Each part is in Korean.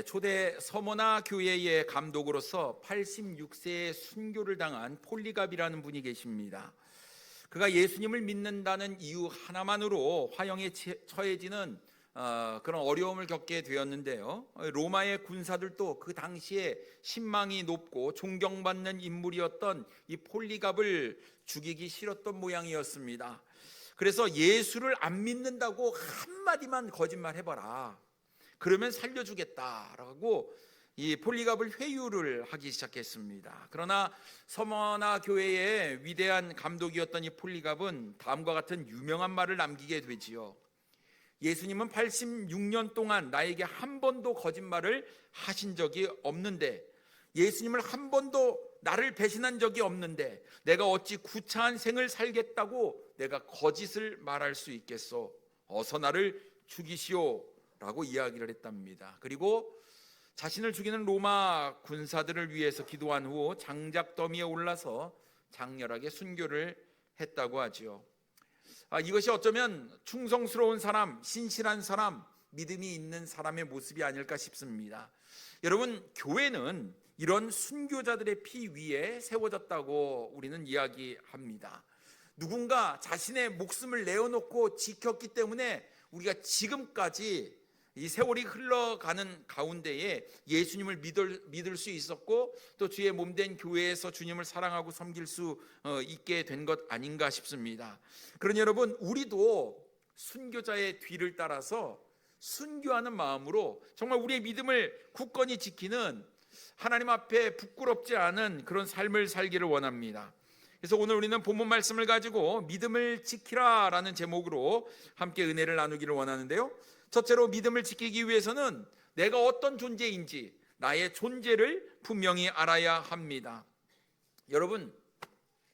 초대 서머나 교회의 감독으로서 86세에 순교를 당한 폴리갑이라는 분이 계십니다. 그가 예수님을 믿는다는 이유 하나만으로 화형에 처해지는 그런 어려움을 겪게 되었는데요. 로마의 군사들도 그 당시에 신망이 높고 존경받는 인물이었던 이 폴리갑을 죽이기 싫었던 모양이었습니다. 그래서 예수를 안 믿는다고 한마디만 거짓말 해봐라, 그러면 살려주겠다라고 이 폴리갑을 회유를 하기 시작했습니다. 그러나 서머나 교회의 위대한 감독이었던 이 폴리갑은 다음과 같은 유명한 말을 남기게 되지요. 예수님은 86년 동안 나에게 한 번도 거짓말을 하신 적이 없는데, 예수님을 한 번도 나를 배신한 적이 없는데 내가 어찌 구차한 생을 살겠다고 내가 거짓을 말할 수 있겠소? 어서 나를 죽이시오 라고 이야기를 했답니다. 그리고 자신을 죽이는 로마 군사들을 위해서 기도한 후 장작 더미에 올라서 장렬하게 순교를 했다고 하지요. 이것이 어쩌면 충성스러운 사람, 신실한 사람, 믿음이 있는 사람의 모습이 아닐까 싶습니다. 여러분, 교회는 이런 순교자들의 피 위에 세워졌다고 우리는 이야기합니다. 누군가 자신의 목숨을 내어놓고 지켰기 때문에 우리가 지금까지 이 세월이 흘러가는 가운데에 예수님을 믿을 수 있었고, 또 주의 몸된 교회에서 주님을 사랑하고 섬길 수 있게 된 것 아닌가 싶습니다. 그러니 여러분, 우리도 순교자의 뒤를 따라서 순교하는 마음으로 정말 우리의 믿음을 굳건히 지키는, 하나님 앞에 부끄럽지 않은 그런 삶을 살기를 원합니다. 그래서 오늘 우리는 본문 말씀을 가지고 믿음을 지키라 라는 제목으로 함께 은혜를 나누기를 원하는데요. 첫째로, 믿음을 지키기 위해서는 내가 어떤 존재인지 나의 존재를 분명히 알아야 합니다. 여러분,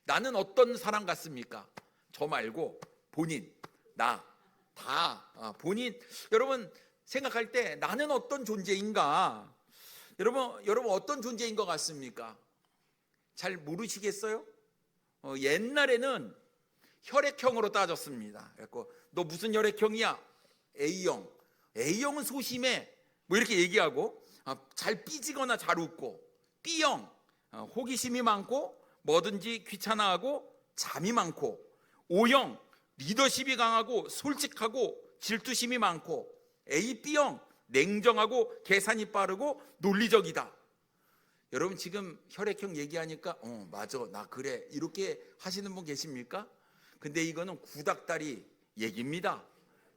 나는 어떤 사람 같습니까? 저 말고 본인, 나, 다 본인. 여러분 생각할 때 나는 어떤 존재인가? 여러분 어떤 존재인 것 같습니까? 잘 모르시겠어요? 옛날에는 혈액형으로 따졌습니다. 그래서 너 무슨 혈액형이야? A형. A형은 소심해, 뭐 이렇게 얘기하고, 잘 삐지거나 잘 웃고. B형, 호기심이 많고 뭐든지 귀찮아하고 잠이 많고. O형, 리더십이 강하고 솔직하고 질투심이 많고. B형, 냉정하고 계산이 빠르고 논리적이다. 여러분 지금 혈액형 얘기하니까 맞아, 나 그래, 이렇게 하시는 분 계십니까? 근데 이거는 구닥다리 얘기입니다.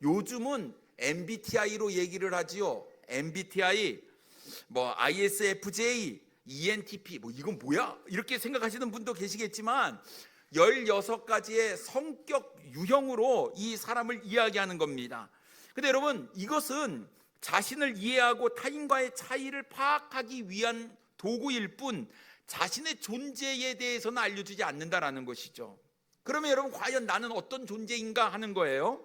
요즘은 MBTI로 얘기를 하지요. MBTI, 뭐 ISFJ, ENTP, 뭐 이건 뭐야? 이렇게 생각하시는 분도 계시겠지만 16가지의 성격 유형으로 이 사람을 이야기하는 겁니다. 근데 여러분, 이것은 자신을 이해하고 타인과의 차이를 파악하기 위한 도구일 뿐 자신의 존재에 대해서는 알려주지 않는다라는 것이죠. 그러면 여러분, 과연 나는 어떤 존재인가 하는 거예요.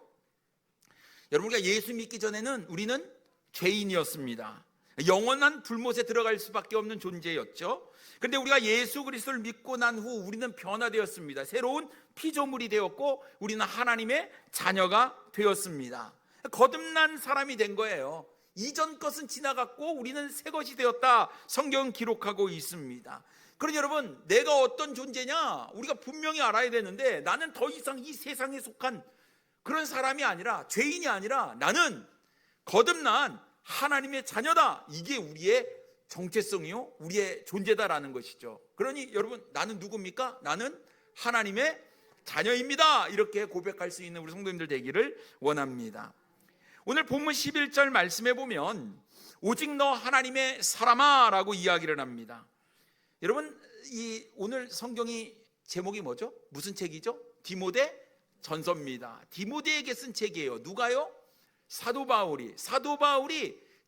여러분, 우리가 예수 믿기 전에는 우리는 죄인이었습니다. 영원한 불못에 들어갈 수밖에 없는 존재였죠. 그런데 우리가 예수 그리스도를 믿고 난 후 우리는 변화되었습니다. 새로운 피조물이 되었고 우리는 하나님의 자녀가 되었습니다. 거듭난 사람이 된 거예요. 이전 것은 지나갔고 우리는 새 것이 되었다, 성경은 기록하고 있습니다. 그러니 여러분, 내가 어떤 존재냐 우리가 분명히 알아야 되는데, 나는 더 이상 이 세상에 속한 그런 사람이 아니라, 죄인이 아니라 나는 거듭난 하나님의 자녀다. 이게 우리의 정체성이요, 우리의 존재다라는 것이죠. 그러니 여러분, 나는 누굽니까? 나는 하나님의 자녀입니다. 이렇게 고백할 수 있는 우리 성도님들 되기를 원합니다. 오늘 본문 11절 말씀해 보면 오직 너 하나님의 사람아 라고 이야기를 합니다. 여러분, 이 오늘 성경이 제목이 뭐죠? 무슨 책이죠? 디모데 전서입니다. 디모데에게 쓴 책이에요. 누가요? 사도 바울이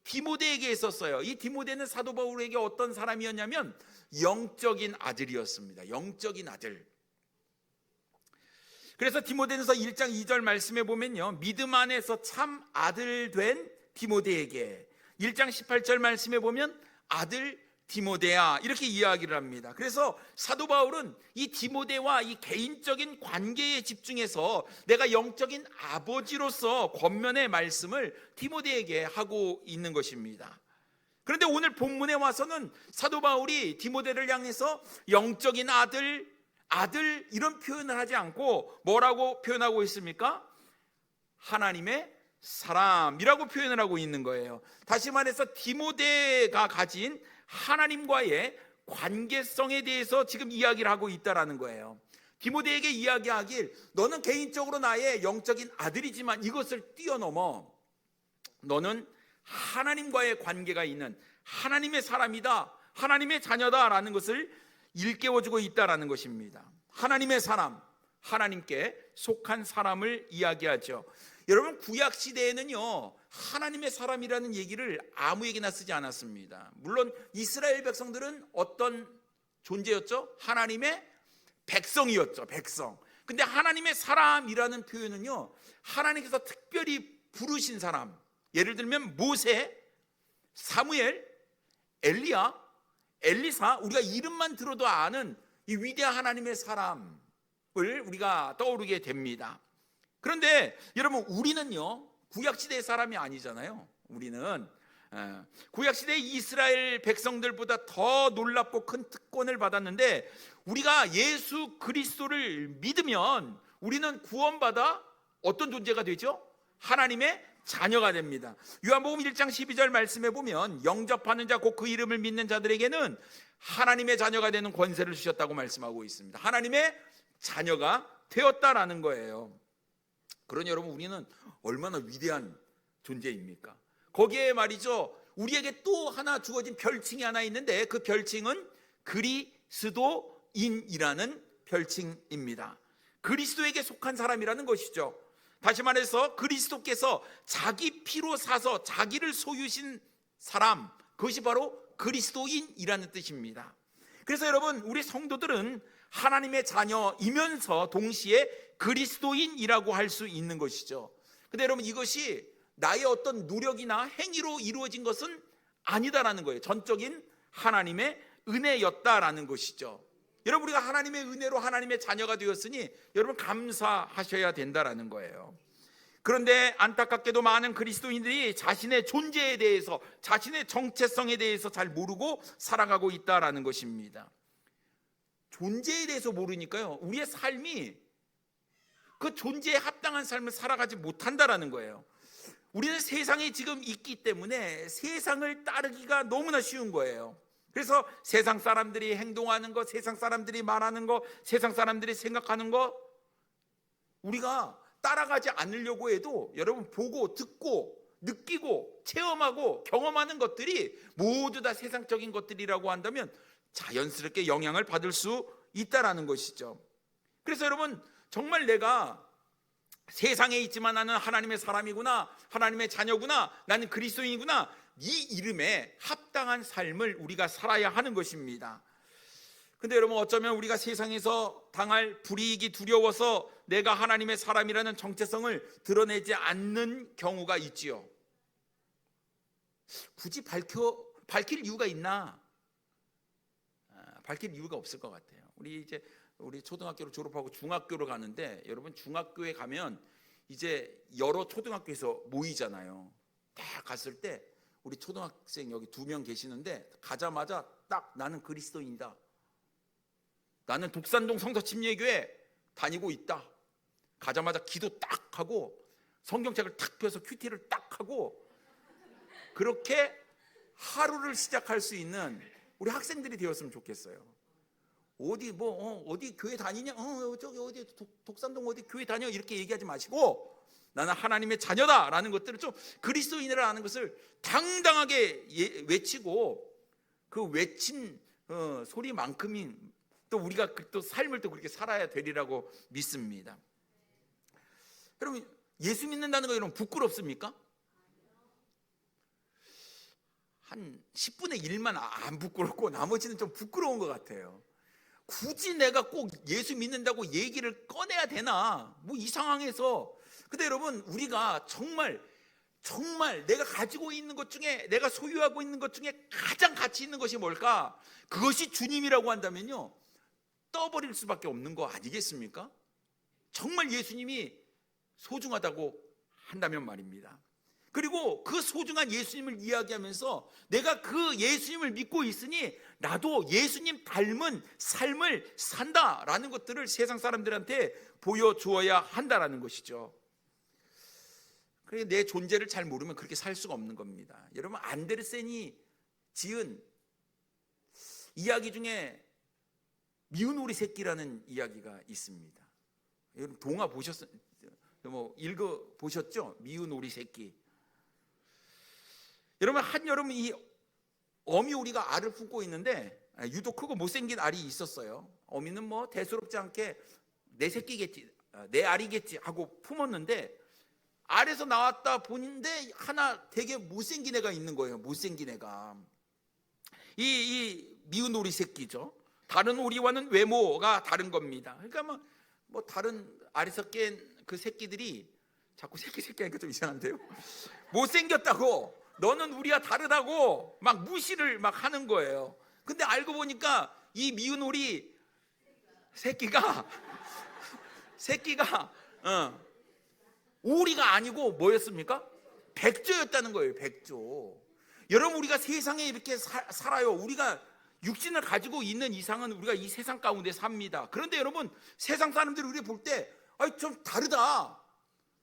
디모데에게 썼어요. 이 디모데는 사도 바울에게 어떤 사람이었냐면 영적인 아들이었습니다. 영적인 아들. 그래서 디모데전서 1장 2절 말씀해 보면요, 믿음 안에서 참 아들 된 디모데에게, 1장 18절 말씀해 보면 아들 디모데야, 이렇게 이야기를 합니다. 그래서 사도 바울은 이 디모데와 이 개인적인 관계에 집중해서 내가 영적인 아버지로서 권면의 말씀을 디모데에게 하고 있는 것입니다. 그런데 오늘 본문에 와서는 사도 바울이 디모데를 향해서 영적인 아들 이런 표현을 하지 않고 뭐라고 표현하고 있습니까? 하나님의 사람이라고 표현을 하고 있는 거예요. 다시 말해서 디모데가 가진 하나님과의 관계성에 대해서 지금 이야기를 하고 있다라는 거예요. 디모데에게 이야기하길, 너는 개인적으로 나의 영적인 아들이지만 이것을 뛰어넘어 너는 하나님과의 관계가 있는 하나님의 사람이다, 하나님의 자녀다라는 것을 일깨워주고 있다라는 것입니다. 하나님의 사람, 하나님께 속한 사람을 이야기하죠. 여러분, 구약 시대에는요, 하나님의 사람이라는 얘기를 아무에게나 쓰지 않았습니다. 물론 이스라엘 백성들은 어떤 존재였죠? 하나님의 백성이었죠. 백성. 근데 하나님의 사람이라는 표현은요, 하나님께서 특별히 부르신 사람, 예를 들면 모세, 사무엘, 엘리야, 엘리사, 우리가 이름만 들어도 아는 이 위대한 하나님의 사람을 우리가 떠오르게 됩니다. 그런데 여러분, 우리는요, 구약시대의 사람이 아니잖아요. 우리는 구약시대의 이스라엘 백성들보다 더 놀랍고 큰 특권을 받았는데, 우리가 예수 그리스도를 믿으면 우리는 구원받아 어떤 존재가 되죠? 하나님의 자녀가 됩니다. 요한복음 1장 12절 말씀에 보면, 영접하는 자 곧 그 이름을 믿는 자들에게는 하나님의 자녀가 되는 권세를 주셨다고 말씀하고 있습니다. 하나님의 자녀가 되었다라는 거예요. 그러니 여러분, 우리는 얼마나 위대한 존재입니까? 거기에 말이죠, 우리에게 또 하나 주어진 별칭이 하나 있는데, 그 별칭은 그리스도인이라는 별칭입니다. 그리스도에게 속한 사람이라는 것이죠. 다시 말해서 그리스도께서 자기 피로 사서 자기를 소유신 사람, 그것이 바로 그리스도인이라는 뜻입니다. 그래서 여러분, 우리 성도들은 하나님의 자녀이면서 동시에 그리스도인이라고 할 수 있는 것이죠. 근데 여러분, 이것이 나의 어떤 노력이나 행위로 이루어진 것은 아니다라는 거예요. 전적인 하나님의 은혜였다라는 것이죠. 여러분, 우리가 하나님의 은혜로 하나님의 자녀가 되었으니 여러분, 감사하셔야 된다라는 거예요. 그런데 안타깝게도 많은 그리스도인들이 자신의 존재에 대해서, 자신의 정체성에 대해서 잘 모르고 살아가고 있다라는 것입니다. 존재에 대해서 모르니까요, 우리의 삶이 그 존재에 합당한 삶을 살아가지 못한다라는 거예요. 우리는 세상에 지금 있기 때문에 세상을 따르기가 너무나 쉬운 거예요. 그래서 세상 사람들이 행동하는 것, 세상 사람들이 말하는 것, 세상 사람들이 생각하는 것, 우리가 따라가지 않으려고 해도 여러분, 보고 듣고 느끼고 체험하고 경험하는 것들이 모두 다 세상적인 것들이라고 한다면 자연스럽게 영향을 받을 수 있다라는 것이죠. 그래서 여러분, 정말 내가 세상에 있지만 나는 하나님의 사람이구나, 하나님의 자녀구나, 나는 그리스도인이구나, 이 이름에 합당한 삶을 우리가 살아야 하는 것입니다. 근데 여러분, 어쩌면 우리가 세상에서 당할 불이익이 두려워서 내가 하나님의 사람이라는 정체성을 드러내지 않는 경우가 있지요. 굳이 밝힐 이유가 있나? 밝힐 이유가 없을 것 같아요. 우리 초등학교를 졸업하고 중학교로 가는데, 여러분, 중학교에 가면 이제 여러 초등학교에서 모이잖아요. 딱 갔을 때 우리 초등학생 여기 2명 계시는데, 가자마자 딱 나는 그리스도인이다, 나는 독산동 성서침례교회 다니고 있다, 가자마자 기도 딱 하고 성경책을 탁 펴서 큐티를 딱 하고 그렇게 하루를 시작할 수 있는 우리 학생들이 되었으면 좋겠어요. 어디 교회 다니냐? 저기 어디 독산동 어디 교회 다녀? 이렇게 얘기하지 마시고, 나는 하나님의 자녀다라는 것들을, 좀 그리스도인이라는 것을 당당하게 외치고, 그 외친 소리만큼이 또 우리가 또 삶을 또 그렇게 살아야 되리라고 믿습니다. 여러분, 예수 믿는다는 거 여러분 부끄럽습니까? 한 10분의 1만 안 부끄럽고 나머지는 좀 부끄러운 것 같아요. 굳이 내가 꼭 예수 믿는다고 얘기를 꺼내야 되나? 뭐 이 상황에서. 근데 여러분, 우리가 정말 내가 가지고 있는 것 중에, 내가 소유하고 있는 것 중에 가장 가치 있는 것이 뭘까? 그것이 주님이라고 한다면요, 떠버릴 수밖에 없는 거 아니겠습니까? 정말 예수님이 소중하다고 한다면 말입니다. 그리고 그 소중한 예수님을 이야기하면서 내가 그 예수님을 믿고 있으니 나도 예수님 닮은 삶을 산다라는 것들을 세상 사람들한테 보여주어야 한다라는 것이죠. 그래, 내 존재를 잘 모르면 그렇게 살 수가 없는 겁니다. 여러분, 안데르센이 지은 이야기 중에 미운 오리 새끼라는 이야기가 있습니다. 여러분 동화 보셨어요? 읽어 보셨죠? 미운 오리 새끼. 여러분, 한여름 이 어미오리가 알을 품고 있는데 유독 크고 못생긴 알이 있었어요. 어미는 뭐 대수롭지 않게 내 새끼겠지, 내 알이겠지 하고 품었는데 알에서 나왔다 보는데 하나 되게 못생긴 애가 있는 거예요. 못생긴 애가. 이 미운 오리 새끼죠. 다른 오리와는 외모가 다른 겁니다. 그러니까 뭐 다른 알에서 깬 그 새끼들이 자꾸 새끼 하니까 좀 이상한데요. 못생겼다고, 너는 우리와 다르다고 막 무시를 막 하는 거예요. 근데 알고 보니까 이 미운 오리 새끼가 오리가 아니고 뭐였습니까? 백조였다는 거예요. 백조. 여러분, 우리가 세상에 이렇게 살아요. 우리가 육신을 가지고 있는 이상은 우리가 이 세상 가운데 삽니다. 그런데 여러분, 세상 사람들이 우리 볼 때 좀 다르다,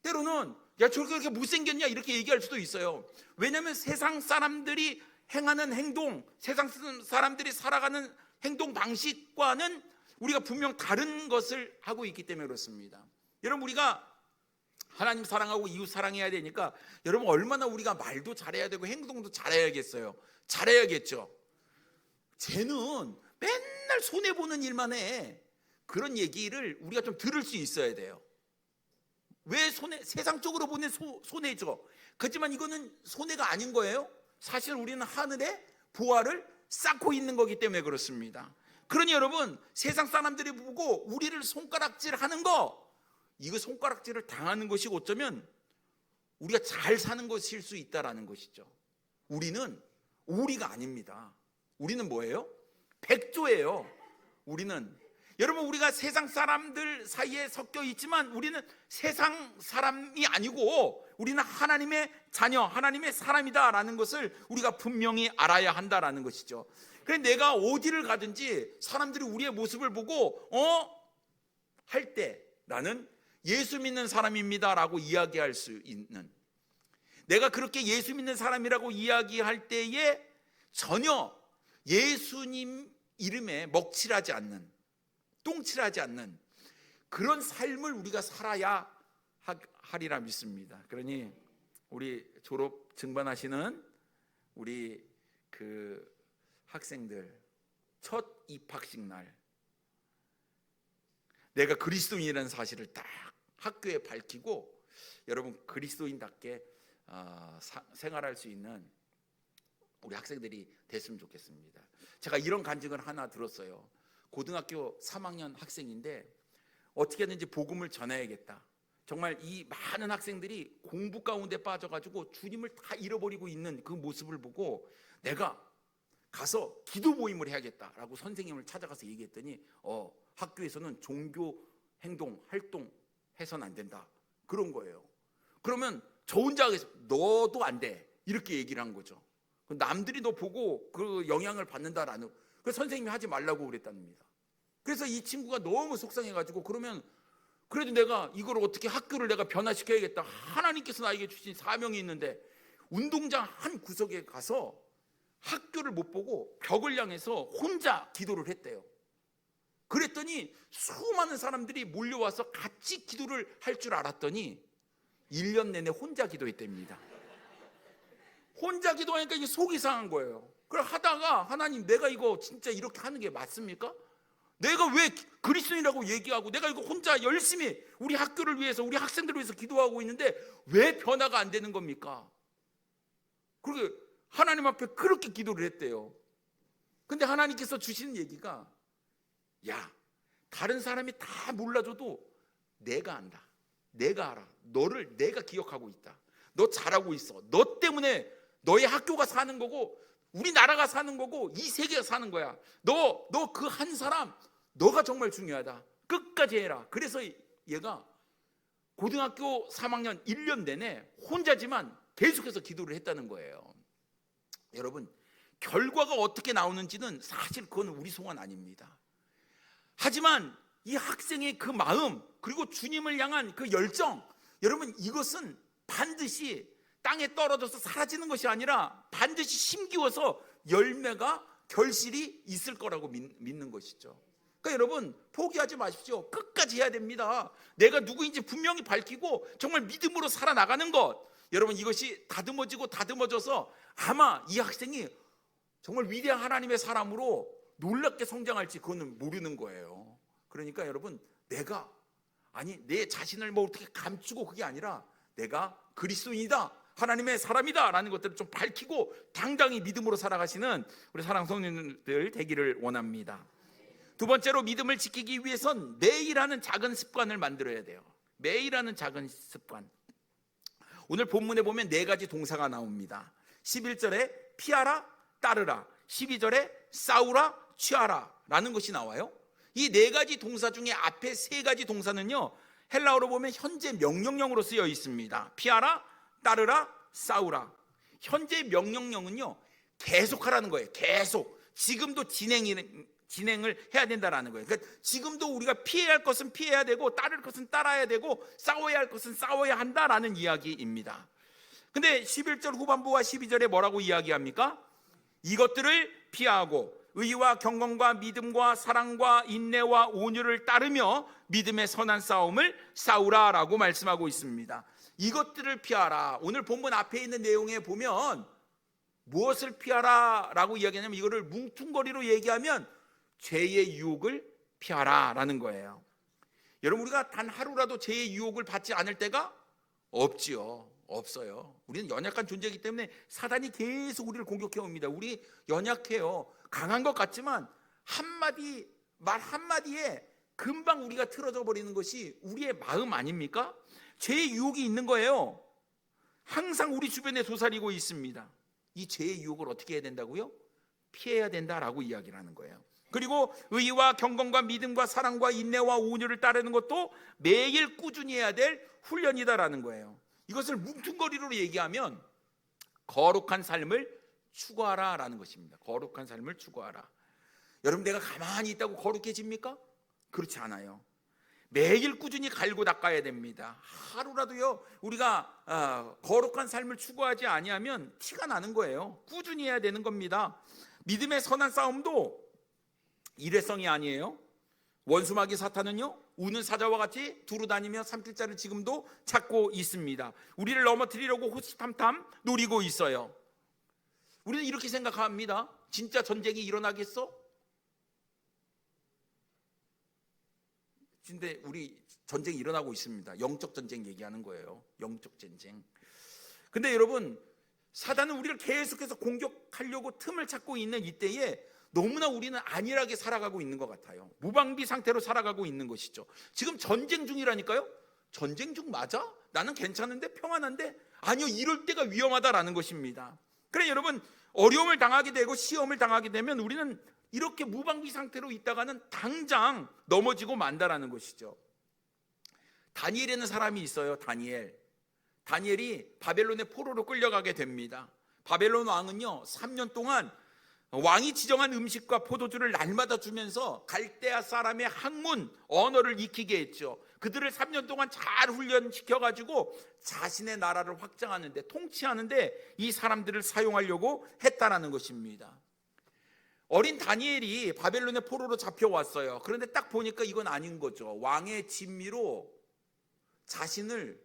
때로는 야 저렇게 그렇게 못생겼냐 이렇게 얘기할 수도 있어요. 왜냐하면 세상 사람들이 행하는 행동, 세상 사람들이 살아가는 행동 방식과는 우리가 분명 다른 것을 하고 있기 때문에 그렇습니다. 여러분, 우리가 하나님 사랑하고 이웃 사랑해야 되니까 여러분, 얼마나 우리가 말도 잘해야 되고 행동도 잘해야겠어요. 잘해야겠죠. 쟤는 맨날 손해보는 일만 해. 그런 얘기를 우리가 좀 들을 수 있어야 돼요. 왜 세상적으로 보면 손해죠. 그렇지만 이거는 손해가 아닌 거예요. 사실 우리는 하늘에 보화를 쌓고 있는 거기 때문에 그렇습니다. 그러니 여러분, 세상 사람들이 보고 우리를 손가락질 하는 거, 이거 손가락질을 당하는 것이 어쩌면 우리가 잘 사는 것일 수 있다라는 것이죠. 우리는 오리가 아닙니다. 우리는 뭐예요? 백조예요. 우리는, 여러분, 우리가 세상 사람들 사이에 섞여 있지만 우리는 세상 사람이 아니고 우리는 하나님의 자녀, 하나님의 사람이다라는 것을 우리가 분명히 알아야 한다라는 것이죠. 그래서 내가 어디를 가든지 사람들이 우리의 모습을 보고 할 때 나는 예수 믿는 사람입니다라고 이야기할 수 있는, 내가 그렇게 예수 믿는 사람이라고 이야기할 때에 전혀 예수님 이름에 먹칠하지 않는, 똥칠하지 않는 그런 삶을 우리가 살아야 하리라 믿습니다. 그러니 우리 졸업 증반하시는 우리 그 학생들, 첫 입학식 날 내가 그리스도인이라는 사실을 딱 학교에 밝히고 여러분 그리스도인답게 생활할 수 있는 우리 학생들이 됐으면 좋겠습니다. 제가 이런 간증을 하나 들었어요. 고등학교 3학년 학생인데 어떻게 하든지 복음을 전해야겠다. 정말 이 많은 학생들이 공부 가운데 빠져가지고 주님을 다 잃어버리고 있는 그 모습을 보고 내가 가서 기도 모임을 해야겠다라고 선생님을 찾아가서 얘기했더니 학교에서는 종교 행동 활동 해서는 안 된다 그런 거예요. 그러면 저 혼자 하겠어. 너도 안 돼 이렇게 얘기를 한 거죠. 남들이 너 보고 그 영향을 받는다라는, 그래서 선생님이 하지 말라고 그랬답니다. 그래서 이 친구가 너무 속상해가지고 그러면 그래도 내가 이걸 어떻게 학교를 내가 변화시켜야겠다. 하나님께서 나에게 주신 사명이 있는데 운동장 한 구석에 가서 학교를 못 보고 벽을 향해서 혼자 기도를 했대요. 그랬더니 수많은 사람들이 몰려와서 같이 기도를 할 줄 알았더니 1년 내내 혼자 기도했답니다. 혼자 기도하니까 이게 속이 상한 거예요. 그래 하다가 하나님, 내가 이거 진짜 이렇게 하는 게 맞습니까? 내가 왜 그리스도인이라고 얘기하고 내가 이거 혼자 열심히 우리 학교를 위해서 우리 학생들을 위해서 기도하고 있는데 왜 변화가 안 되는 겁니까? 그리고 하나님 앞에 그렇게 기도를 했대요. 근데 하나님께서 주시는 얘기가, 야, 다른 사람이 다 몰라줘도 내가 안다. 내가 알아. 너를 내가 기억하고 있다. 너 잘하고 있어. 너 때문에 너의 학교가 사는 거고 우리나라가 사는 거고 이 세계가 사는 거야. 너 그 한 사람, 너가 정말 중요하다. 끝까지 해라. 그래서 얘가 고등학교 3학년 1년 내내 혼자지만 계속해서 기도를 했다는 거예요. 여러분, 결과가 어떻게 나오는지는 사실 그건 우리 소원 아닙니다. 하지만 이 학생의 그 마음, 그리고 주님을 향한 그 열정, 여러분, 이것은 반드시 땅에 떨어져서 사라지는 것이 아니라 반드시 심기워서 열매가 결실이 있을 거라고 믿는 것이죠. 그러니까 여러분, 포기하지 마십시오. 끝까지 해야 됩니다. 내가 누구인지 분명히 밝히고 정말 믿음으로 살아나가는 것, 여러분, 이것이 다듬어지고 다듬어져서 아마 이 학생이 정말 위대한 하나님의 사람으로 놀랍게 성장할지 그거는 모르는 거예요. 그러니까 여러분, 내 자신을 뭐 어떻게 감추고 그게 아니라 내가 그리스도인이다, 하나님의 사람이다 라는 것들을 좀 밝히고 당당히 믿음으로 살아가시는 우리 사랑하는 성도님들 되기를 원합니다. 두 번째로, 믿음을 지키기 위해선 매일 하는 작은 습관을 만들어야 돼요. 매일 하는 작은 습관. 오늘 본문에 보면 4가지 동사가 나옵니다. 11절에 피하라, 따르라, 12절에 싸우라, 취하라 라는 것이 나와요. 이 4가지 동사 중에 앞에 3가지 동사는요, 헬라어로 보면 현재 명령형으로 쓰여 있습니다. 피하라, 따르라, 싸우라. 현재 명령형은요, 계속하라는 거예요. 계속. 지금도 진행을 해야 된다라는 거예요. 그러니까 지금도 우리가 피해야 할 것은 피해야 되고 따를 것은 따라야 되고 싸워야 할 것은 싸워야 한다라는 이야기입니다. 근데 11절 후반부와 12절에 뭐라고 이야기합니까? 이것들을 피하고 의와 경건과 믿음과 사랑과 인내와 온유를 따르며 믿음의 선한 싸움을 싸우라라고 말씀하고 있습니다. 이것들을 피하라. 오늘 본문 앞에 있는 내용에 보면 무엇을 피하라라고 이야기하냐면, 이거를 뭉퉁거리로 얘기하면 죄의 유혹을 피하라라는 거예요. 여러분, 우리가 단 하루라도 죄의 유혹을 받지 않을 때가 없지요. 없어요. 우리는 연약한 존재이기 때문에 사단이 계속 우리를 공격해 옵니다. 우리 연약해요. 강한 것 같지만 말 한마디에 금방 우리가 틀어져 버리는 것이 우리의 마음 아닙니까? 죄의 유혹이 있는 거예요. 항상 우리 주변에 도사리고 있습니다. 이 죄의 유혹을 어떻게 해야 된다고요? 피해야 된다라고 이야기를 하는 거예요. 그리고 의와 경건과 믿음과 사랑과 인내와 온유를 따르는 것도 매일 꾸준히 해야 될 훈련이다라는 거예요. 이것을 뭉퉁거리로 얘기하면 거룩한 삶을 추구하라라는 것입니다. 거룩한 삶을 추구하라. 여러분, 내가 가만히 있다고 거룩해집니까? 그렇지 않아요. 매일 꾸준히 갈고 닦아야 됩니다. 하루라도요, 우리가 거룩한 삶을 추구하지 아니하면 티가 나는 거예요. 꾸준히 해야 되는 겁니다. 믿음의 선한 싸움도 일회성이 아니에요. 원수마귀 사탄은요, 우는 사자와 같이 두루 다니며 삼킬자를 지금도 찾고 있습니다. 우리를 넘어뜨리려고 호시탐탐 노리고 있어요. 우리는 이렇게 생각합니다. 진짜 전쟁이 일어나겠어? 근데 우리 전쟁이 일어나고 있습니다. 영적 전쟁 얘기하는 거예요. 영적 전쟁. 근데 여러분, 사단은 우리를 계속해서 공격하려고 틈을 찾고 있는 이때에 너무나 우리는 안일하게 살아가고 있는 것 같아요. 무방비 상태로 살아가고 있는 것이죠. 지금 전쟁 중이라니까요. 전쟁 중 맞아? 나는 괜찮은데, 평안한데? 아니요, 이럴 때가 위험하다라는 것입니다. 그래, 여러분, 어려움을 당하게 되고 시험을 당하게 되면 우리는 이렇게 무방비 상태로 있다가는 당장 넘어지고 만다라는 것이죠. 다니엘이라는 사람이 있어요. 다니엘이 바벨론의 포로로 끌려가게 됩니다. 바벨론 왕은요, 3년 동안 왕이 지정한 음식과 포도주를 날마다 주면서 갈대아 사람의 학문, 언어를 익히게 했죠. 그들을 3년 동안 잘 훈련시켜가지고 자신의 나라를 확장하는데, 통치하는데 이 사람들을 사용하려고 했다라는 것입니다. 어린 다니엘이 바벨론의 포로로 잡혀왔어요. 그런데 딱 보니까 이건 아닌 거죠. 왕의 진미로 자신을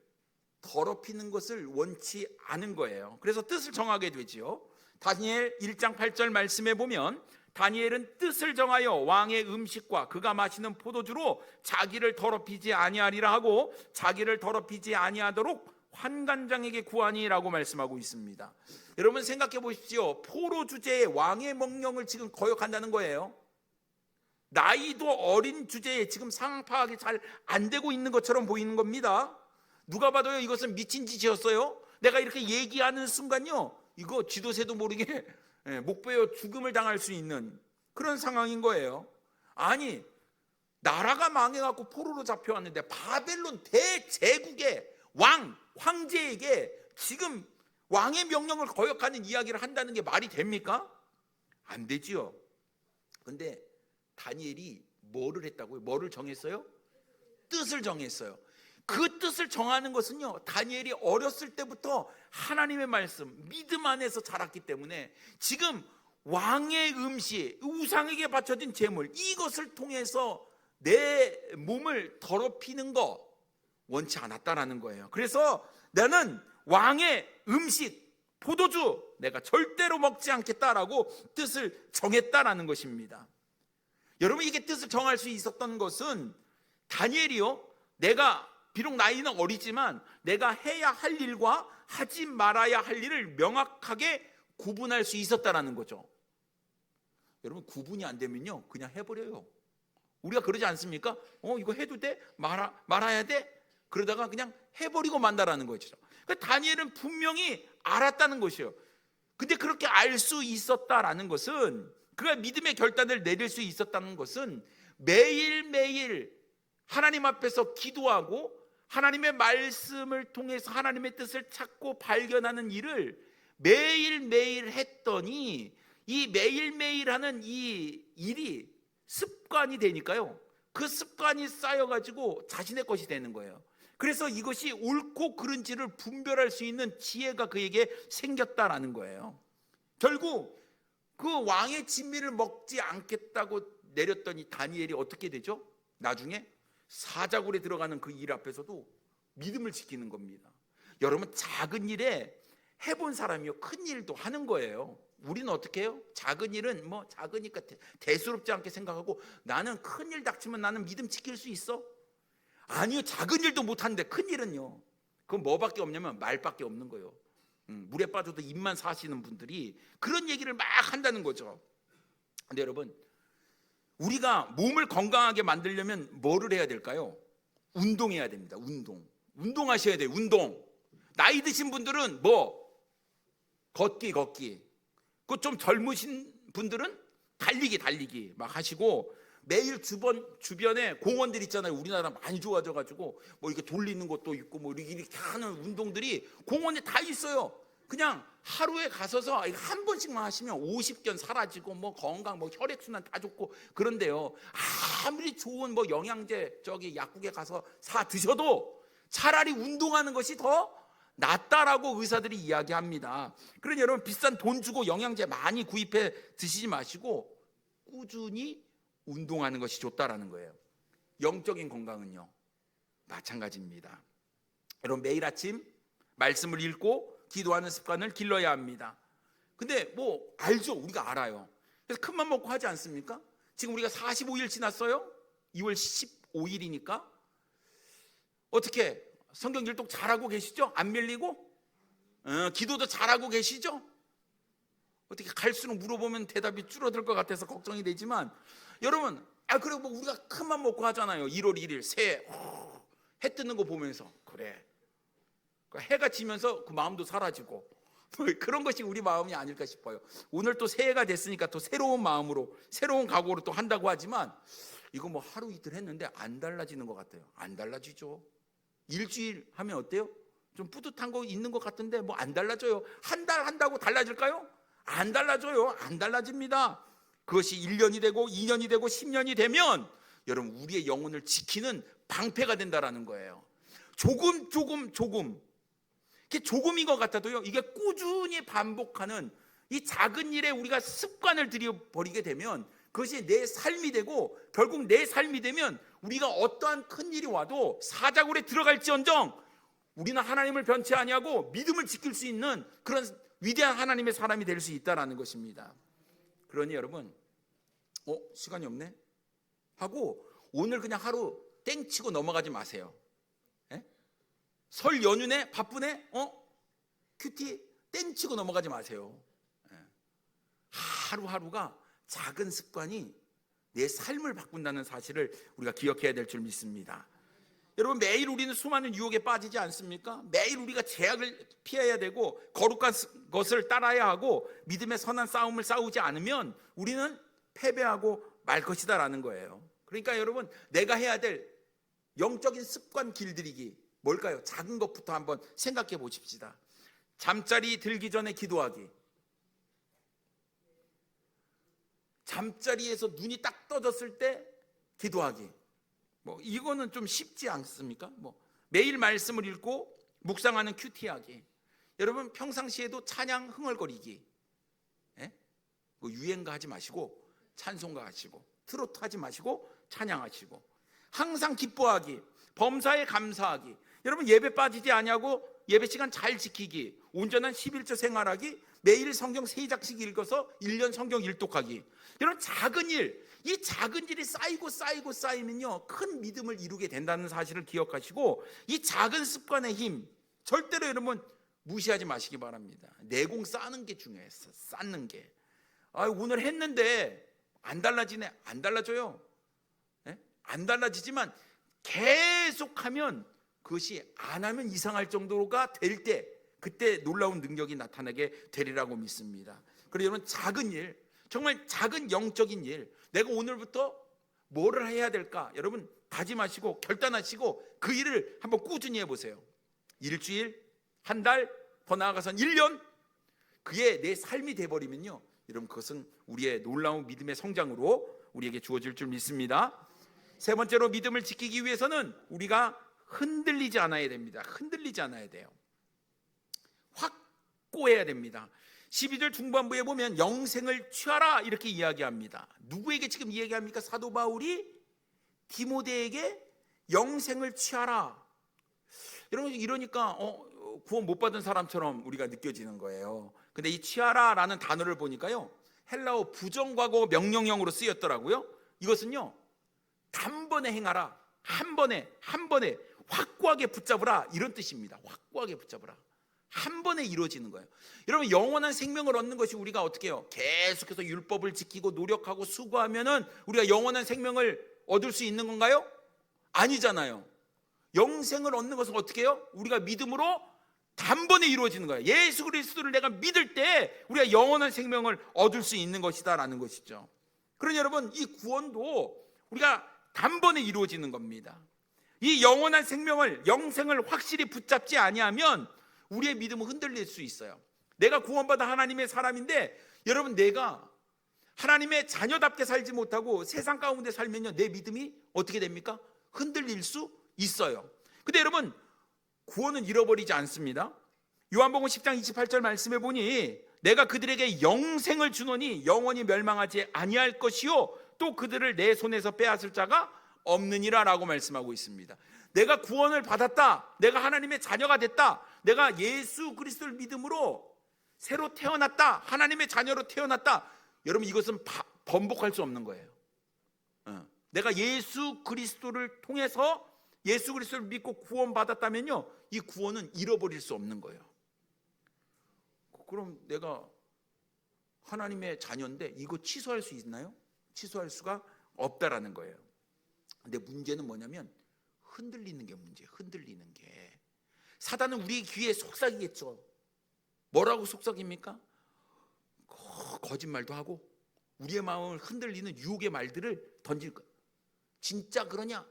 더럽히는 것을 원치 않은 거예요. 그래서 뜻을 정하게 되지요. 다니엘 1장 8절 말씀에 보면, 다니엘은 뜻을 정하여 왕의 음식과 그가 마시는 포도주로 자기를 더럽히지 아니하리라 하고 자기를 더럽히지 아니하도록 환관장에게 구하니라고 말씀하고 있습니다. 여러분, 생각해 보십시오. 포로 주제에 왕의 명령을 지금 거역한다는 거예요. 나이도 어린 주제에 지금 상황 파악이 잘 안 되고 있는 것처럼 보이는 겁니다. 누가 봐도요, 이것은 미친 짓이었어요. 내가 이렇게 얘기하는 순간요, 이거 쥐도새도 모르게 목 베어 죽음을 당할 수 있는 그런 상황인 거예요. 아니, 나라가 망해갖고 포로로 잡혀왔는데 바벨론 대제국의 황제에게 지금 왕의 명령을 거역하는 이야기를 한다는 게 말이 됩니까? 안 되지요. 근데 다니엘이 뭐를 했다고요? 뭐를 정했어요? 뜻을 정했어요. 그 뜻을 정하는 것은요, 다니엘이 어렸을 때부터 하나님의 말씀, 믿음 안에서 자랐기 때문에 지금 왕의 음식, 우상에게 바쳐진 제물, 이것을 통해서 내 몸을 더럽히는 거 원치 않았다라는 거예요. 그래서 나는 왕의 음식, 포도주 내가 절대로 먹지 않겠다라고 뜻을 정했다라는 것입니다. 여러분, 이게 뜻을 정할 수 있었던 것은 다니엘이요, 내가 비록 나이는 어리지만 내가 해야 할 일과 하지 말아야 할 일을 명확하게 구분할 수 있었다라는 거죠. 여러분, 구분이 안 되면요 그냥 해버려요. 우리가 그러지 않습니까? 이거 해도 돼? 말아야 돼? 그러다가 그냥 해버리고 만다라는 거죠. 그러니까 다니엘은 분명히 알았다는 것이에요. 근데 그렇게 알 수 있었다라는 것은, 그가 믿음의 결단을 내릴 수 있었다는 것은 매일매일 하나님 앞에서 기도하고 하나님의 말씀을 통해서 하나님의 뜻을 찾고 발견하는 일을 매일매일 했더니, 이 매일매일 하는 이 일이 습관이 되니까요, 그 습관이 쌓여가지고 자신의 것이 되는 거예요. 그래서 이것이 옳고 그른지를 분별할 수 있는 지혜가 그에게 생겼다라는 거예요. 결국 그 왕의 진미를 먹지 않겠다고 내렸더니 다니엘이 어떻게 되죠? 나중에 사자굴에 들어가는 그 일 앞에서도 믿음을 지키는 겁니다. 여러분, 작은 일에 해본 사람이요 큰 일도 하는 거예요. 우리는 어떻게 해요? 작은 일은 뭐 작으니까 대수롭지 않게 생각하고, 나는 큰 일 닥치면 나는 믿음 지킬 수 있어? 아니요, 작은 일도 못하는데 큰 일은요, 그건 뭐밖에 없냐면 말밖에 없는 거예요. 물에 빠져도 입만 사시는 분들이 그런 얘기를 막 한다는 거죠. 근데 여러분, 우리가 몸을 건강하게 만들려면 뭐를 해야 될까요? 운동해야 됩니다. 운동하셔야 돼요. 운동. 나이 드신 분들은 뭐 걷기. 그 좀 젊으신 분들은 달리기 막 하시고, 매일 주변에 공원들 있잖아요. 우리나라 많이 좋아져가지고 뭐 이렇게 돌리는 것도 있고 뭐 이렇게 하는 운동들이 공원에 다 있어요. 그냥 하루에 가서서 한 번씩만 하시면 50견 사라지고 뭐 건강, 뭐 혈액순환 다 좋고 그런데요, 아무리 좋은 뭐 영양제 약국에 가서 사 드셔도 차라리 운동하는 것이 더 낫다라고 의사들이 이야기합니다. 그러니 여러분, 비싼 돈 주고 영양제 많이 구입해 드시지 마시고 꾸준히 운동하는 것이 좋다라는 거예요. 영적인 건강은요 마찬가지입니다. 여러분, 매일 아침 말씀을 읽고 기도하는 습관을 길러야 합니다. 근데 뭐 알죠? 우리가 알아요. 그래서 큰맘 먹고 하지 않습니까? 지금 우리가 45일 지났어요. 2월 15일이니까 어떻게 성경 일독 잘하고 계시죠? 안 밀리고? 기도도 잘하고 계시죠? 어떻게 갈수록 물어보면 대답이 줄어들 것 같아서 걱정이 되지만, 여러분, 그리고 뭐 우리가 큰맘 먹고 하잖아요. 1월 1일 새해 해 뜨는 거 보면서, 그래, 해가 지면서 그 마음도 사라지고 그런 것이 우리 마음이 아닐까 싶어요. 오늘 또 새해가 됐으니까 또 새로운 마음으로 새로운 각오로 또 한다고 하지만, 이거 뭐 하루 이틀 했는데 안 달라지는 것 같아요. 안 달라지죠. 일주일 하면 어때요? 좀 뿌듯한 거 있는 것 같은데 뭐 안 달라져요. 한 달 한다고 달라질까요? 안 달라져요. 안 달라집니다. 그것이 1년이 되고 2년이 되고 10년이 되면 여러분, 우리의 영혼을 지키는 방패가 된다라는 거예요. 조금 이게 조금인 것 같아도요, 이게 꾸준히 반복하는 이 작은 일에 우리가 습관을 들여버리게 되면 그것이 내 삶이 되고, 결국 내 삶이 되면 우리가 어떠한 큰 일이 와도 사자굴에 들어갈지언정 우리는 하나님을 변치 아니하고 믿음을 지킬 수 있는 그런 위대한 하나님의 사람이 될 수 있다라는 것입니다. 그러니 여러분, 시간이 없네 하고 오늘 그냥 하루 땡치고 넘어가지 마세요. 설 연휴네, 바쁘네, 큐티 땡치고 넘어가지 마세요. 하루하루가 작은 습관이 내 삶을 바꾼다는 사실을 우리가 기억해야 될 줄 믿습니다. 여러분, 매일 우리는 수많은 유혹에 빠지지 않습니까? 매일 우리가 제약을 피해야 되고 거룩한 것을 따라야 하고 믿음의 선한 싸움을 싸우지 않으면 우리는 패배하고 말 것이다라는 거예요. 그러니까 여러분, 내가 해야 될 영적인 습관 길들이기 뭘까요? 작은 것부터 한번 생각해 보십시다. 잠자리 들기 전에 기도하기. 잠자리에서 눈이 딱 떠졌을 때 기도하기. 이거는 좀 쉽지 않습니까? 매일 말씀을 읽고 묵상하는 큐티하기. 여러분, 평상시에도 찬양 흥얼거리기. 예? 유행가 하지 마시고 찬송가 하시고, 트로트 하지 마시고 찬양하시고, 항상 기뻐하기, 범사에 감사하기. 여러분, 예배 빠지지 아니하고 예배 시간 잘 지키기, 온전한 11조 생활하기, 매일 성경 3장씩 읽어서 1년 성경 일독하기. 이런 작은 일, 이 작은 일이 쌓이면요, 큰 믿음을 이루게 된다는 사실을 기억하시고, 이 작은 습관의 힘 절대로 여러분 무시하지 마시기 바랍니다. 내공 쌓는 게 중요했어. 쌓는 게. 오늘 했는데 안 달라지네. 안 달라져요. 네? 안 달라지지만 계속하면, 그것이 안 하면 이상할 정도가 될 때, 그때 놀라운 능력이 나타나게 되리라고 믿습니다. 그래서 여러분, 작은 일, 정말 작은 영적인 일, 내가 오늘부터 뭐를 해야 될까, 여러분 다짐하시고 결단하시고 그 일을 한번 꾸준히 해보세요. 일주일, 한 달, 더 나아가선 1년, 그게 내 삶이 돼버리면요, 여러분, 그것은 우리의 놀라운 믿음의 성장으로 우리에게 주어질 줄 믿습니다. 세 번째로, 믿음을 지키기 위해서는 우리가 흔들리지 않아야 됩니다. 흔들리지 않아야 돼요. 확고해야 됩니다. 12절 중반부에 보면 영생을 취하라 이렇게 이야기합니다. 누구에게 지금 이야기합니까? 사도 바울이 디모데에게 영생을 취하라. 여러분, 이러니까 구원 못 받은 사람처럼 우리가 느껴지는 거예요. 근데 이 취하라라는 단어를 보니까요, 헬라어 부정과거 명령형으로 쓰였더라고요. 이것은요, 단번에 행하라, 한 번에 확고하게 붙잡으라, 이런 뜻입니다. 확고하게 붙잡으라, 한 번에 이루어지는 거예요. 여러분, 영원한 생명을 얻는 것이 우리가 어떻게 해요? 계속해서 율법을 지키고 노력하고 수고하면은 우리가 영원한 생명을 얻을 수 있는 건가요? 아니잖아요. 영생을 얻는 것은 어떻게 해요? 우리가 믿음으로 단번에 이루어지는 거예요. 예수 그리스도를 내가 믿을 때 우리가 영원한 생명을 얻을 수 있는 것이다라는 것이죠. 그러니 여러분, 이 구원도 우리가 단번에 이루어지는 겁니다. 이 영원한 생명을, 영생을 확실히 붙잡지 아니하면 우리의 믿음은 흔들릴 수 있어요. 내가 구원받아 하나님의 사람인데, 여러분, 내가 하나님의 자녀답게 살지 못하고 세상 가운데 살면요, 내 믿음이 어떻게 됩니까? 흔들릴 수 있어요. 근데 여러분, 구원은 잃어버리지 않습니다. 요한복음 10장 28절 말씀해 보니, 내가 그들에게 영생을 주노니 영원히 멸망하지 아니할 것이요, 또 그들을 내 손에서 빼앗을 자가 없느니라 라고 말씀하고 있습니다. 내가 구원을 받았다, 내가 하나님의 자녀가 됐다, 내가 예수 그리스도를 믿음으로 새로 태어났다, 하나님의 자녀로 태어났다, 여러분, 이것은 번복할 수 없는 거예요. 내가 예수 그리스도를 통해서 예수 그리스도를 믿고 구원받았다면요, 이 구원은 잃어버릴 수 없는 거예요. 그럼 내가 하나님의 자녀인데 이거 취소할 수 있나요? 취소할 수가 없다라는 거예요. 근데 문제는 뭐냐면, 흔들리는 게 문제예요. 흔들리는 게. 사단은 우리 귀에 속삭이겠죠. 뭐라고 속삭입니까? 거짓말도 하고 우리의 마음을 흔들리는 유혹의 말들을 던질 거예요. 진짜 그러냐?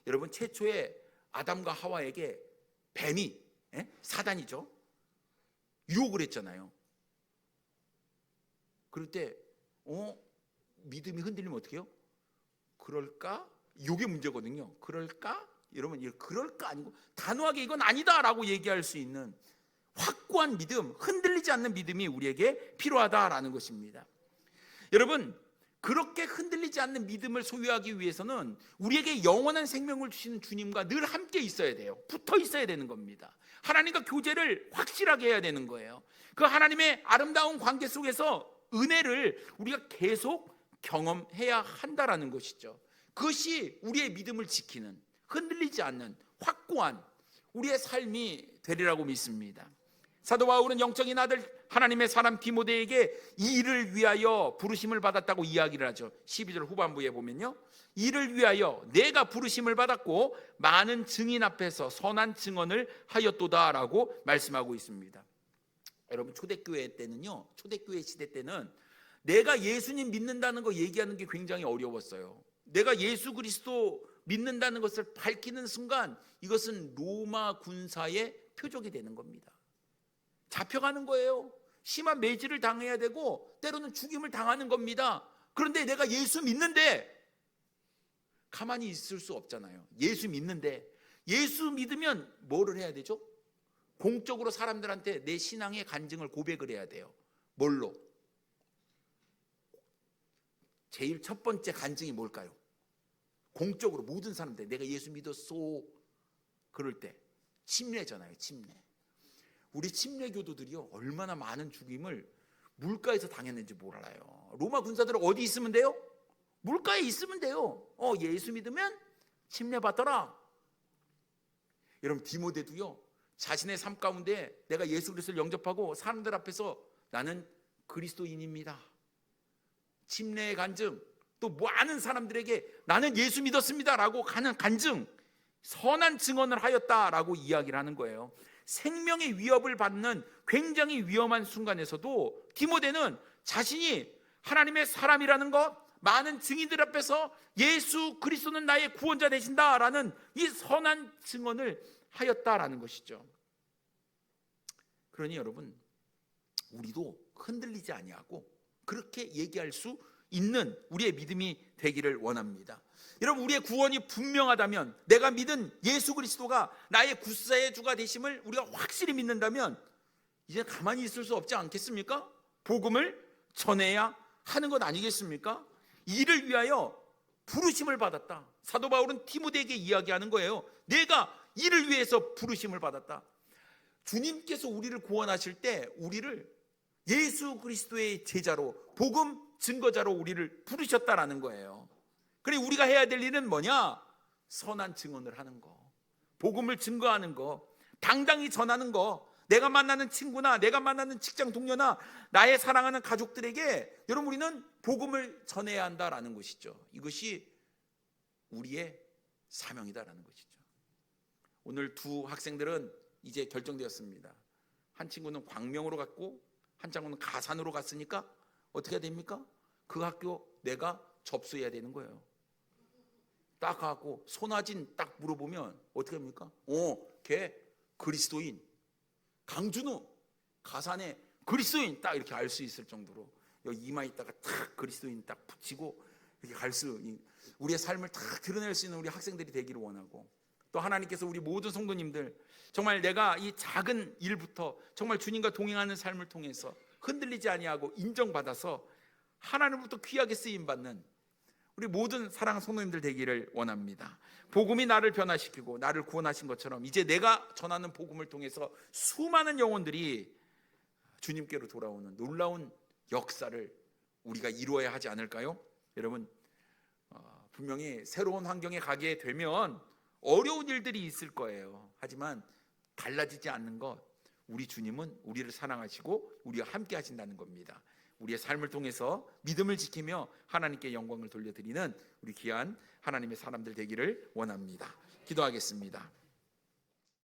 여러분, 최초의 아담과 하와에게 뱀이, 사단이죠, 유혹을 했잖아요. 그럴 때 믿음이 흔들리면 어떻게 해요? 그럴까? 이게 문제거든요. 그럴까? 여러분, 그럴까 아니고 단호하게 이건 아니다라고 얘기할 수 있는 확고한 믿음, 흔들리지 않는 믿음이 우리에게 필요하다라는 것입니다. 여러분, 그렇게 흔들리지 않는 믿음을 소유하기 위해서는 우리에게 영원한 생명을 주시는 주님과 늘 함께 있어야 돼요. 붙어 있어야 되는 겁니다. 하나님과 교제를 확실하게 해야 되는 거예요. 그 하나님의 아름다운 관계 속에서 은혜를 우리가 계속 경험해야 한다라는 것이죠. 그것이 우리의 믿음을 지키는, 흔들리지 않는 확고한 우리의 삶이 되리라고 믿습니다. 사도 바울은 영적인 아들 하나님의 사람 디모데에게 이 일을 위하여 부르심을 받았다고 이야기를 하죠. 12절 후반부에 보면요, 이를 위하여 내가 부르심을 받았고 많은 증인 앞에서 선한 증언을 하였도다라고 말씀하고 있습니다. 여러분, 초대교회 때는요, 초대교회 시대 때는 내가 예수님 믿는다는 거 얘기하는 게 굉장히 어려웠어요. 내가 예수 그리스도 믿는다는 것을 밝히는 순간 이것은 로마 군사의 표적이 되는 겁니다. 잡혀가는 거예요. 심한 매질을 당해야 되고 때로는 죽임을 당하는 겁니다. 그런데 내가 예수 믿는데 가만히 있을 수 없잖아요. 예수 믿는데, 예수 믿으면 뭐를 해야 되죠? 공적으로 사람들한테 내 신앙의 간증을 고백을 해야 돼요. 뭘로? 제일 첫 번째 간증이 뭘까요? 공적으로 모든 사람들 내가 예수 믿었소. 그럴 때 침례잖아요. 침례. 우리 침례교도들이요 얼마나 많은 죽임을 물가에서 당했는지 몰라요. 로마 군사들은 어디 있으면 돼요? 물가에 있으면 돼요. 예수 믿으면 침례 받더라. 여러분 디모데도요 자신의 삶 가운데 내가 예수 그리스도를 영접하고 사람들 앞에서 나는 그리스도인입니다. 침례의 간증, 또 많은 사람들에게 나는 예수 믿었습니다라고 하는 간증, 선한 증언을 하였다라고 이야기를 하는 거예요. 생명의 위협을 받는 굉장히 위험한 순간에서도 디모데는 자신이 하나님의 사람이라는 것, 많은 증인들 앞에서 예수 그리스도는 나의 구원자 되신다라는 이 선한 증언을 하였다라는 것이죠. 그러니 여러분, 우리도 흔들리지 아니하고 그렇게 얘기할 수 있는 우리의 믿음이 되기를 원합니다. 여러분, 우리의 구원이 분명하다면, 내가 믿은 예수 그리스도가 나의 구세의 주가 되심을 우리가 확실히 믿는다면 이제 가만히 있을 수 없지 않겠습니까? 복음을 전해야 하는 것 아니겠습니까? 이를 위하여 부르심을 받았다. 사도 바울은 디모데에게 이야기하는 거예요. 내가 이를 위해서 부르심을 받았다. 주님께서 우리를 구원하실 때 우리를 예수 그리스도의 제자로, 복음 증거자로 우리를 부르셨다라는 거예요. 그래 우리가 해야 될 일은 뭐냐? 선한 증언을 하는 거, 복음을 증거하는 거, 당당히 전하는 거. 내가 만나는 친구나 내가 만나는 직장 동료나 나의 사랑하는 가족들에게 여러분 우리는 복음을 전해야 한다라는 것이죠. 이것이 우리의 사명이다라는 것이죠. 오늘 두 학생들은 이제 결정되었습니다. 한 친구는 광명으로 갔고 한 친구는 가산으로 갔으니까 어떻게 해야 됩니까? 그 학교 내가 접수해야 되는 거예요. 딱 가고 손아진 딱 물어보면 어떻게 합니까? 걔 그리스도인. 강준우 가산에 그리스도인 딱 이렇게 알 수 있을 정도로 여기 이마 있다가 탁 그리스도인 딱 붙이고 이렇게 갈 수, 우리의 삶을 탁 드러낼 수 있는 우리 학생들이 되기를 원하고, 또 하나님께서 우리 모든 성도님들 정말 내가 이 작은 일부터 정말 주님과 동행하는 삶을 통해서 흔들리지 아니하고 인정받아서 하나님으로부터 귀하게 쓰임받는 우리 모든 사랑하는 성도님들 되기를 원합니다. 복음이 나를 변화시키고 나를 구원하신 것처럼 이제 내가 전하는 복음을 통해서 수많은 영혼들이 주님께로 돌아오는 놀라운 역사를 우리가 이루어야 하지 않을까요? 여러분, 분명히 새로운 환경에 가게 되면 어려운 일들이 있을 거예요. 하지만 달라지지 않는 것, 우리 주님은 우리를 사랑하시고 우리와 함께 하신다는 겁니다. 우리의 삶을 통해서 믿음을 지키며 하나님께 영광을 돌려드리는 우리 귀한 하나님의 사람들 되기를 원합니다. 기도하겠습니다.